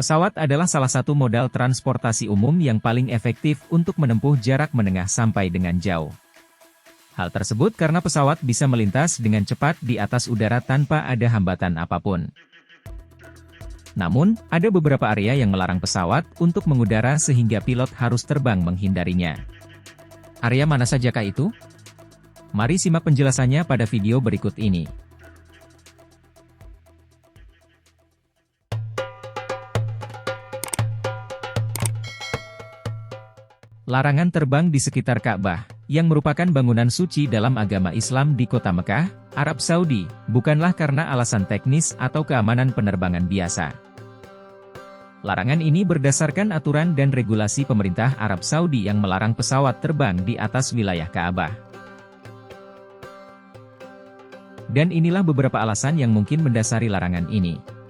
Pesawat adalah salah satu modal transportasi umum yang paling efektif untuk menempuh jarak menengah sampai dengan jauh. Hal tersebut karena pesawat bisa melintas dengan cepat di atas udara tanpa ada hambatan apapun. Namun, ada beberapa area yang melarang pesawat untuk mengudara sehingga pilot harus terbang menghindarinya. Area mana sajakah itu? Mari simak penjelasannya pada video berikut ini. Larangan terbang di sekitar Ka'bah, yang merupakan bangunan suci dalam agama Islam di kota Mekah, Arab Saudi, bukanlah karena alasan teknis atau keamanan penerbangan biasa. Larangan ini berdasarkan aturan dan regulasi pemerintah Arab Saudi yang melarang pesawat terbang di atas wilayah Ka'bah. Dan inilah beberapa alasan yang mungkin mendasari larangan ini.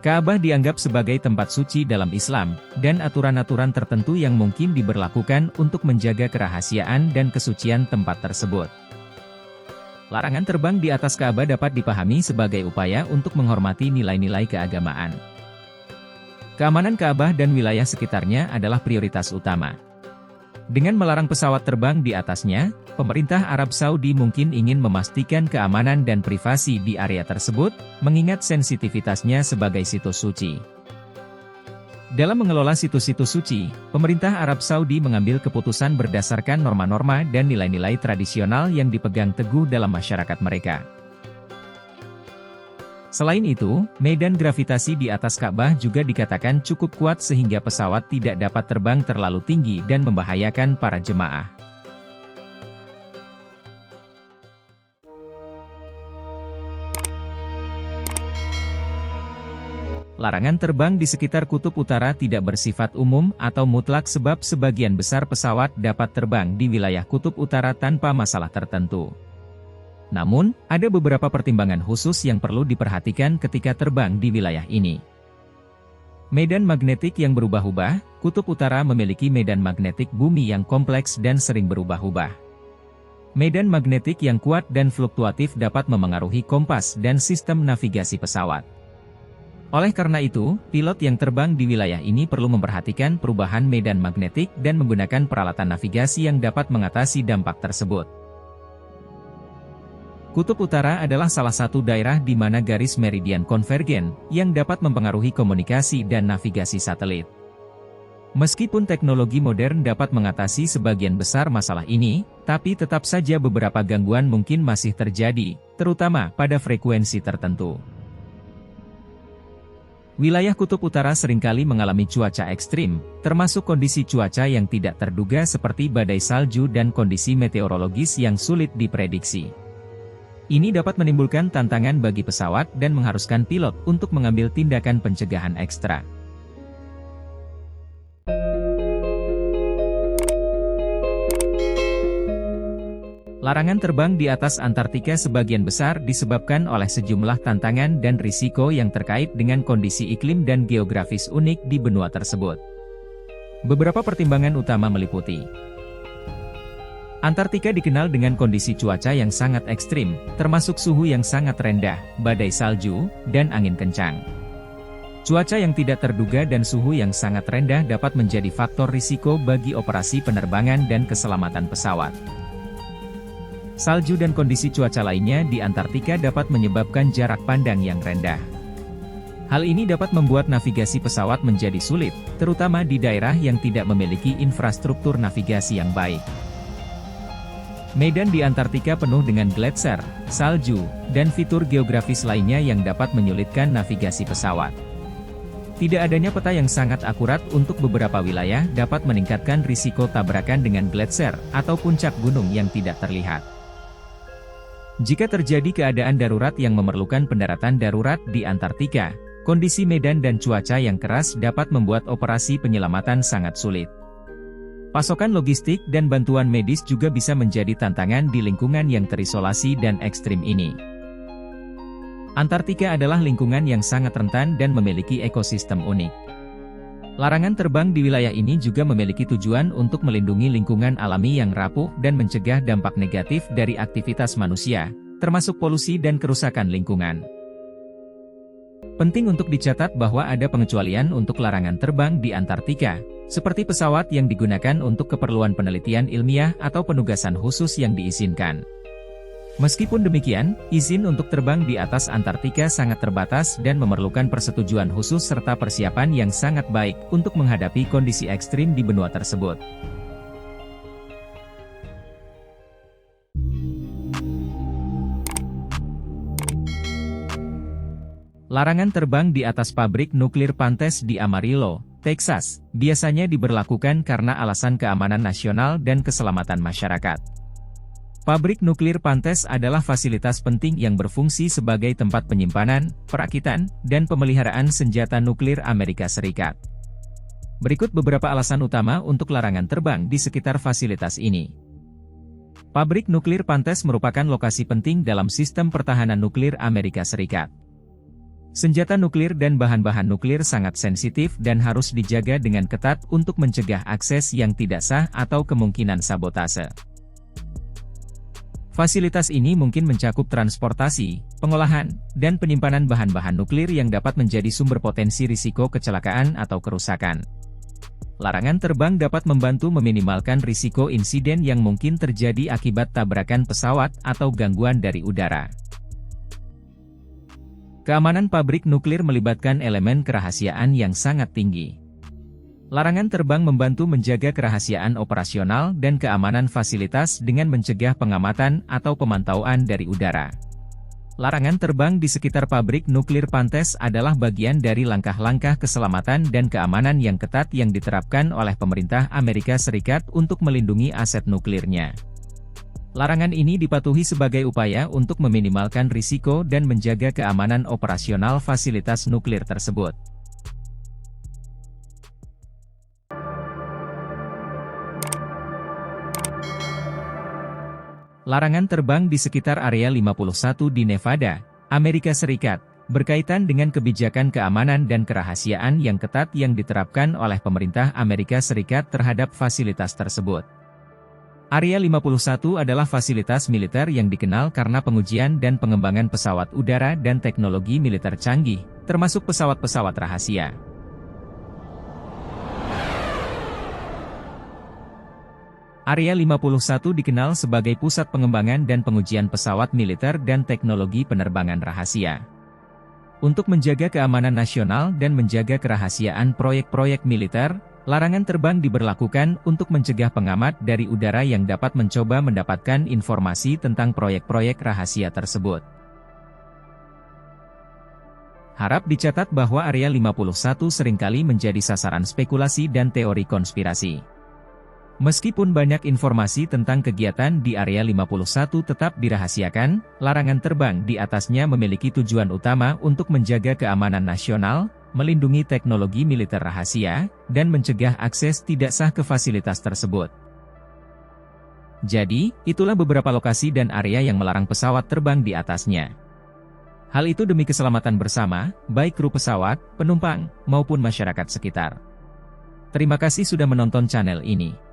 Ka'bah dianggap sebagai tempat suci dalam Islam, dan aturan-aturan tertentu yang mungkin diberlakukan untuk menjaga kerahasiaan dan kesucian tempat tersebut. Larangan terbang di atas Ka'bah dapat dipahami sebagai upaya untuk menghormati nilai-nilai keagamaan. Keamanan Ka'bah dan wilayah sekitarnya adalah prioritas utama. Dengan melarang pesawat terbang di atasnya, pemerintah Arab Saudi mungkin ingin memastikan keamanan dan privasi di area tersebut, mengingat sensitivitasnya sebagai situs suci. Dalam mengelola situs-situs suci, pemerintah Arab Saudi mengambil keputusan berdasarkan norma-norma dan nilai-nilai tradisional yang dipegang teguh dalam masyarakat mereka. Selain itu, medan gravitasi di atas Ka'bah juga dikatakan cukup kuat sehingga pesawat tidak dapat terbang terlalu tinggi dan membahayakan para jemaah. Larangan terbang di sekitar kutub utara tidak bersifat umum atau mutlak sebab sebagian besar pesawat dapat terbang di wilayah kutub utara tanpa masalah tertentu. Namun, ada beberapa pertimbangan khusus yang perlu diperhatikan ketika terbang di wilayah ini. Medan magnetik yang berubah-ubah, kutub utara memiliki medan magnetik bumi yang kompleks dan sering berubah-ubah. Medan magnetik yang kuat dan fluktuatif dapat memengaruhi kompas dan sistem navigasi pesawat. Oleh karena itu, pilot yang terbang di wilayah ini perlu memperhatikan perubahan medan magnetik dan menggunakan peralatan navigasi yang dapat mengatasi dampak tersebut. Kutub Utara adalah salah satu daerah di mana garis meridian konvergen, yang dapat mempengaruhi komunikasi dan navigasi satelit. Meskipun teknologi modern dapat mengatasi sebagian besar masalah ini, tapi tetap saja beberapa gangguan mungkin masih terjadi, terutama pada frekuensi tertentu. Wilayah Kutub Utara seringkali mengalami cuaca ekstrim, termasuk kondisi cuaca yang tidak terduga seperti badai salju dan kondisi meteorologis yang sulit diprediksi. Ini dapat menimbulkan tantangan bagi pesawat dan mengharuskan pilot untuk mengambil tindakan pencegahan ekstra. Larangan terbang di atas Antartika sebagian besar disebabkan oleh sejumlah tantangan dan risiko yang terkait dengan kondisi iklim dan geografis unik di benua tersebut. Beberapa pertimbangan utama meliputi: Antartika dikenal dengan kondisi cuaca yang sangat ekstrim, termasuk suhu yang sangat rendah, badai salju, dan angin kencang. Cuaca yang tidak terduga dan suhu yang sangat rendah dapat menjadi faktor risiko bagi operasi penerbangan dan keselamatan pesawat. Salju dan kondisi cuaca lainnya di Antartika dapat menyebabkan jarak pandang yang rendah. Hal ini dapat membuat navigasi pesawat menjadi sulit, terutama di daerah yang tidak memiliki infrastruktur navigasi yang baik. Medan di Antartika penuh dengan gletser, salju, dan fitur geografis lainnya yang dapat menyulitkan navigasi pesawat. Tidak adanya peta yang sangat akurat untuk beberapa wilayah dapat meningkatkan risiko tabrakan dengan gletser atau puncak gunung yang tidak terlihat. Jika terjadi keadaan darurat yang memerlukan pendaratan darurat di Antartika, kondisi medan dan cuaca yang keras dapat membuat operasi penyelamatan sangat sulit. Pasokan logistik dan bantuan medis juga bisa menjadi tantangan di lingkungan yang terisolasi dan ekstrim ini. Antartika adalah lingkungan yang sangat rentan dan memiliki ekosistem unik. Larangan terbang di wilayah ini juga memiliki tujuan untuk melindungi lingkungan alami yang rapuh dan mencegah dampak negatif dari aktivitas manusia, termasuk polusi dan kerusakan lingkungan. Penting untuk dicatat bahwa ada pengecualian untuk larangan terbang di Antartika, seperti pesawat yang digunakan untuk keperluan penelitian ilmiah atau penugasan khusus yang diizinkan. Meskipun demikian, izin untuk terbang di atas Antartika sangat terbatas dan memerlukan persetujuan khusus serta persiapan yang sangat baik untuk menghadapi kondisi ekstrim di benua tersebut. Larangan terbang di atas pabrik nuklir Pantes di Amarillo, Texas, biasanya diberlakukan karena alasan keamanan nasional dan keselamatan masyarakat. Pabrik nuklir Pantes adalah fasilitas penting yang berfungsi sebagai tempat penyimpanan, perakitan, dan pemeliharaan senjata nuklir Amerika Serikat. Berikut beberapa alasan utama untuk larangan terbang di sekitar fasilitas ini. Pabrik nuklir Pantes merupakan lokasi penting dalam sistem pertahanan nuklir Amerika Serikat. Senjata nuklir dan bahan-bahan nuklir sangat sensitif dan harus dijaga dengan ketat untuk mencegah akses yang tidak sah atau kemungkinan sabotase. Fasilitas ini mungkin mencakup transportasi, pengolahan, dan penyimpanan bahan-bahan nuklir yang dapat menjadi sumber potensi risiko kecelakaan atau kerusakan. Larangan terbang dapat membantu meminimalkan risiko insiden yang mungkin terjadi akibat tabrakan pesawat atau gangguan dari udara. Keamanan pabrik nuklir melibatkan elemen kerahasiaan yang sangat tinggi. Larangan terbang membantu menjaga kerahasiaan operasional dan keamanan fasilitas dengan mencegah pengamatan atau pemantauan dari udara. Larangan terbang di sekitar pabrik nuklir Pantes adalah bagian dari langkah-langkah keselamatan dan keamanan yang ketat yang diterapkan oleh pemerintah Amerika Serikat untuk melindungi aset nuklirnya. Larangan ini dipatuhi sebagai upaya untuk meminimalkan risiko dan menjaga keamanan operasional fasilitas nuklir tersebut. Larangan terbang di sekitar Area 51 di Nevada, Amerika Serikat, berkaitan dengan kebijakan keamanan dan kerahasiaan yang ketat yang diterapkan oleh pemerintah Amerika Serikat terhadap fasilitas tersebut. Area 51 adalah fasilitas militer yang dikenal karena pengujian dan pengembangan pesawat udara dan teknologi militer canggih, termasuk pesawat-pesawat rahasia. Area 51 dikenal sebagai pusat pengembangan dan pengujian pesawat militer dan teknologi penerbangan rahasia. Untuk menjaga keamanan nasional dan menjaga kerahasiaan proyek-proyek militer, larangan terbang diberlakukan untuk mencegah pengamat dari udara yang dapat mencoba mendapatkan informasi tentang proyek-proyek rahasia tersebut. Harap dicatat bahwa Area 51 seringkali menjadi sasaran spekulasi dan teori konspirasi. Meskipun banyak informasi tentang kegiatan di Area 51 tetap dirahasiakan, larangan terbang di atasnya memiliki tujuan utama untuk menjaga keamanan nasional, melindungi teknologi militer rahasia, dan mencegah akses tidak sah ke fasilitas tersebut. Jadi, itulah beberapa lokasi dan area yang melarang pesawat terbang di atasnya. Hal itu demi keselamatan bersama, baik kru pesawat, penumpang, maupun masyarakat sekitar. Terima kasih sudah menonton channel ini.